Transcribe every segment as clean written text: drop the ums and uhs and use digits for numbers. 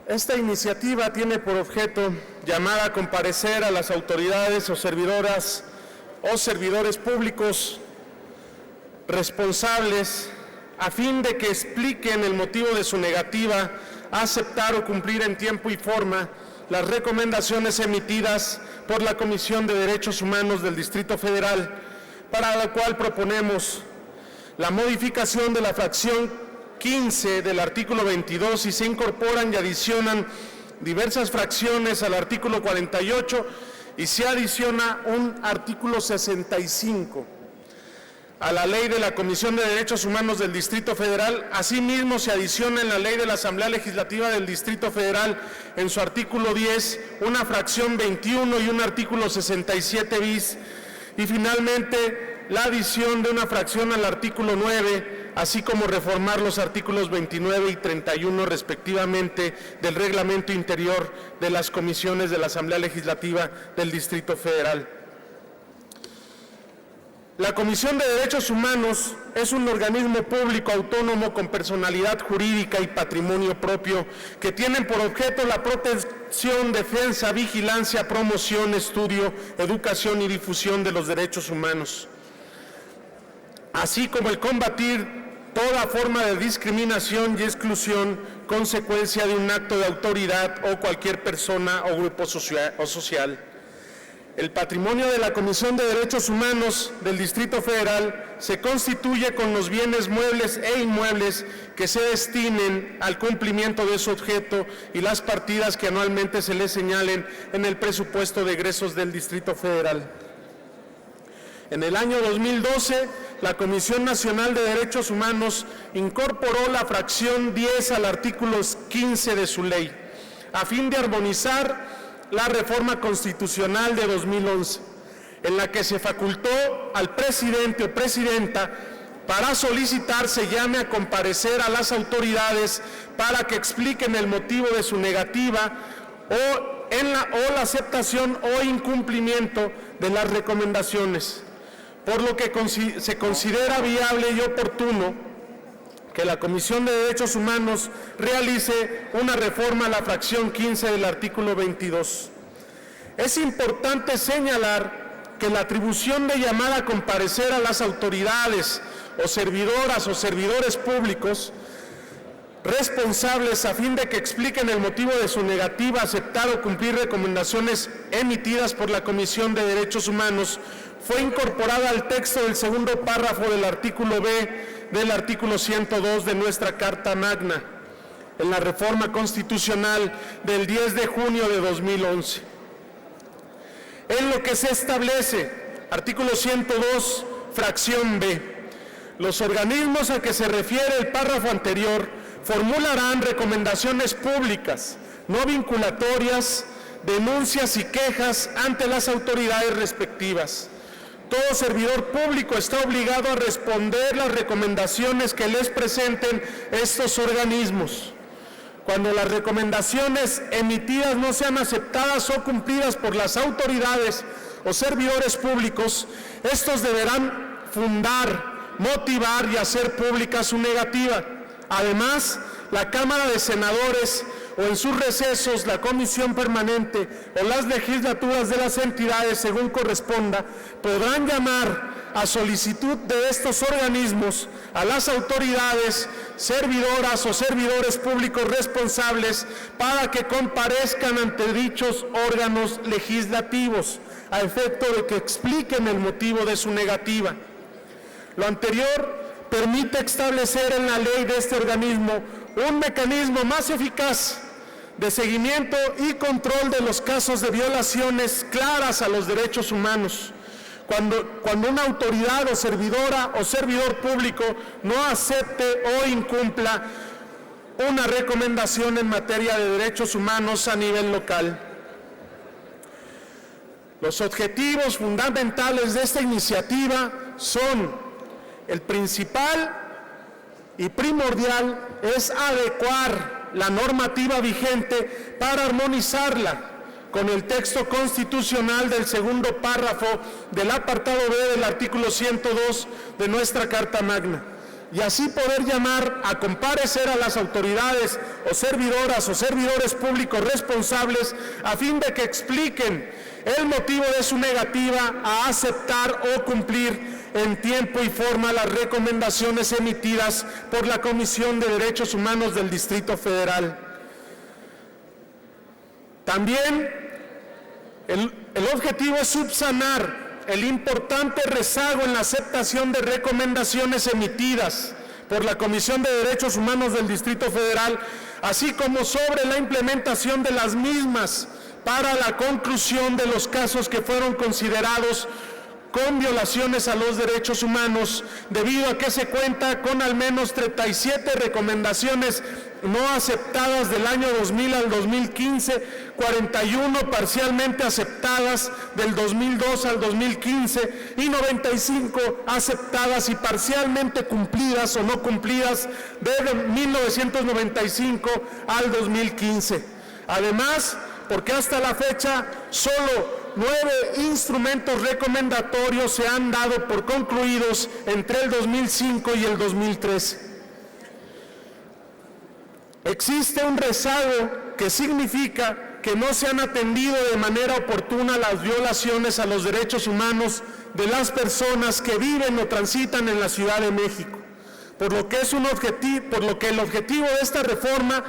Esta iniciativa tiene por objeto llamar a comparecer a las autoridades o servidoras o servidores públicos responsables a fin de que expliquen el motivo de su negativa a aceptar o cumplir en tiempo y forma las recomendaciones emitidas por la Comisión de Derechos Humanos del Distrito Federal, para la cual proponemos la modificación de la fracción 15 del artículo 22 y se incorporan y adicionan diversas fracciones al artículo 48 y se adiciona un artículo 65 a la Ley de la Comisión de Derechos Humanos del Distrito Federal. Asimismo, se adiciona en la Ley de la Asamblea Legislativa del Distrito Federal, en su artículo 10, una fracción 21 y un artículo 67 bis. Y finalmente, la adición de una fracción al artículo 9, así como reformar los artículos 29 y 31 respectivamente del reglamento interior de las comisiones de la Asamblea Legislativa del Distrito Federal. La Comisión de Derechos Humanos es un organismo público autónomo con personalidad jurídica y patrimonio propio que tienen por objeto la protección, defensa, vigilancia, promoción, estudio, educación y difusión de los derechos humanos, así como el combatir toda forma de discriminación y exclusión consecuencia de un acto de autoridad o cualquier persona o grupo social. El patrimonio de la Comisión de Derechos Humanos del Distrito Federal se constituye con los bienes muebles e inmuebles que se destinen al cumplimiento de su objeto y las partidas que anualmente se les señalen en el presupuesto de egresos del Distrito Federal. En el año 2012, la Comisión Nacional de Derechos Humanos incorporó la fracción 10 al artículo 15 de su ley, a fin de armonizar la reforma constitucional de 2011, en la que se facultó al presidente o presidenta para solicitar se llame a comparecer a las autoridades para que expliquen el motivo de su negativa o la aceptación o incumplimiento de las recomendaciones, por lo que se considera viable y oportuno que la Comisión de Derechos Humanos realice una reforma a la fracción 15 del artículo 22. Es importante señalar que la atribución de llamar a comparecer a las autoridades o servidoras o servidores públicos responsables a fin de que expliquen el motivo de su negativa a aceptar o cumplir recomendaciones emitidas por la Comisión de Derechos Humanos fue incorporada al texto del segundo párrafo del artículo B del artículo 102 de nuestra Carta Magna, en la reforma constitucional del 10 de junio de 2011. En lo que se establece, artículo 102, fracción B, los organismos a que se refiere el párrafo anterior formularán recomendaciones públicas, no vinculatorias, denuncias y quejas ante las autoridades respectivas. Todo servidor público está obligado a responder las recomendaciones que les presenten estos organismos. Cuando las recomendaciones emitidas no sean aceptadas o cumplidas por las autoridades o servidores públicos, estos deberán fundar, motivar y hacer pública su negativa. Además, la Cámara de Senadores o en sus recesos la Comisión Permanente o las legislaturas de las entidades, según corresponda, podrán llamar a solicitud de estos organismos a las autoridades, servidoras o servidores públicos responsables para que comparezcan ante dichos órganos legislativos a efecto de que expliquen el motivo de su negativa. Lo anterior permite establecer en la ley de este organismo un mecanismo más eficaz de seguimiento y control de los casos de violaciones claras a los derechos humanos. Cuando una autoridad o servidora o servidor público no acepte o incumpla una recomendación en materia de derechos humanos a nivel local. Los objetivos fundamentales de esta iniciativa son: el principal y primordial es adecuar la normativa vigente para armonizarla con el texto constitucional del segundo párrafo del apartado B del artículo 102 de nuestra Carta Magna, y así poder llamar a comparecer a las autoridades o servidoras o servidores públicos responsables a fin de que expliquen el motivo de su negativa a aceptar o cumplir en tiempo y forma las recomendaciones emitidas por la Comisión de Derechos Humanos del Distrito Federal. También el objetivo es subsanar el importante rezago en la aceptación de recomendaciones emitidas por la Comisión de Derechos Humanos del Distrito Federal, así como sobre la implementación de las mismas para la conclusión de los casos que fueron considerados con violaciones a los derechos humanos, debido a que se cuenta con al menos 37 recomendaciones no aceptadas del año 2000 al 2015, 41 parcialmente aceptadas del 2002 al 2015 y 95 aceptadas y parcialmente cumplidas o no cumplidas de 1995 al 2015. Además, porque hasta la fecha solo 9 instrumentos recomendatorios se han dado por concluidos entre el 2005 y el 2013. Existe un rezago que significa que no se han atendido de manera oportuna las violaciones a los derechos humanos de las personas que viven o transitan en la Ciudad de México, por lo que el objetivo de esta reforma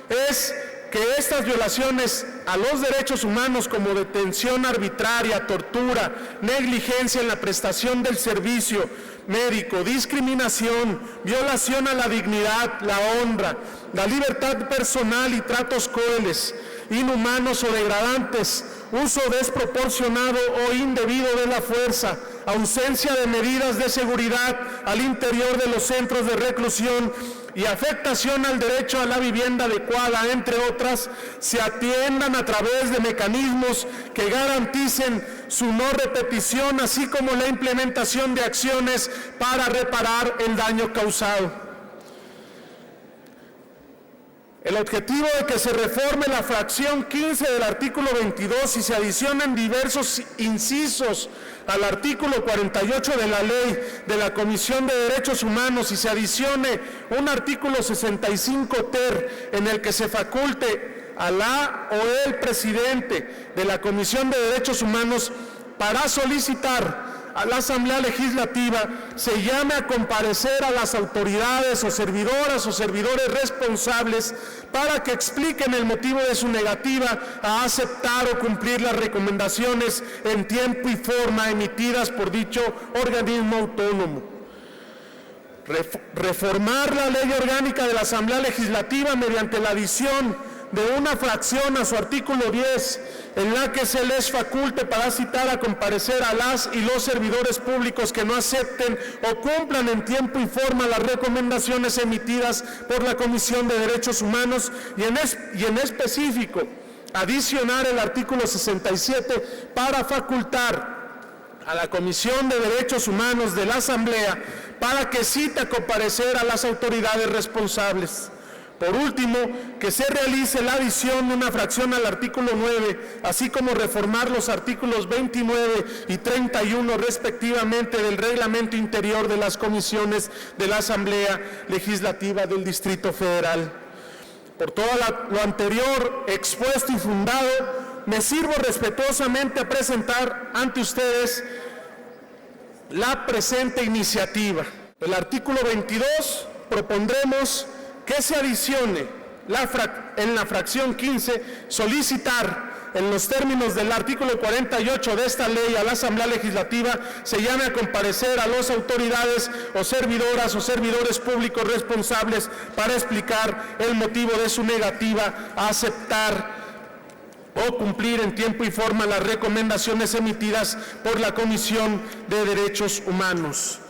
es que estas violaciones a los derechos humanos, como detención arbitraria, tortura, negligencia en la prestación del servicio médico, discriminación, violación a la dignidad, la honra, la libertad personal y tratos crueles, inhumanos o degradantes, uso desproporcionado o indebido de la fuerza, ausencia de medidas de seguridad al interior de los centros de reclusión y afectación al derecho a la vivienda adecuada, entre otras, se atiendan a través de mecanismos que garanticen su no repetición, así como la implementación de acciones para reparar el daño causado. El objetivo de que se reforme la fracción 15 del artículo 22 y se adicionen diversos incisos al artículo 48 de la Ley de la Comisión de Derechos Humanos y se adicione un artículo 65 ter en el que se faculte a la o el presidente de la Comisión de Derechos Humanos para solicitar a la Asamblea Legislativa se llame a comparecer a las autoridades o servidoras o servidores responsables para que expliquen el motivo de su negativa a aceptar o cumplir las recomendaciones en tiempo y forma emitidas por dicho organismo autónomo. Reformar la Ley Orgánica de la Asamblea Legislativa mediante la adición de una fracción a su artículo 10, en la que se les faculte para citar a comparecer a las y los servidores públicos que no acepten o cumplan en tiempo y forma las recomendaciones emitidas por la Comisión de Derechos Humanos y en específico adicionar el artículo 67 para facultar a la Comisión de Derechos Humanos de la Asamblea para que cite a comparecer a las autoridades responsables. Por último, que se realice la adición de una fracción al artículo 9, así como reformar los artículos 29 y 31 respectivamente del reglamento interior de las comisiones de la Asamblea Legislativa del Distrito Federal. Por todo lo anterior expuesto y fundado, me sirvo respetuosamente a presentar ante ustedes la presente iniciativa. El artículo 22 propondremos que se adicione en la fracción 15 solicitar en los términos del artículo 48 de esta ley a la Asamblea Legislativa se llame a comparecer a las autoridades o servidoras o servidores públicos responsables para explicar el motivo de su negativa a aceptar o cumplir en tiempo y forma las recomendaciones emitidas por la Comisión de Derechos Humanos.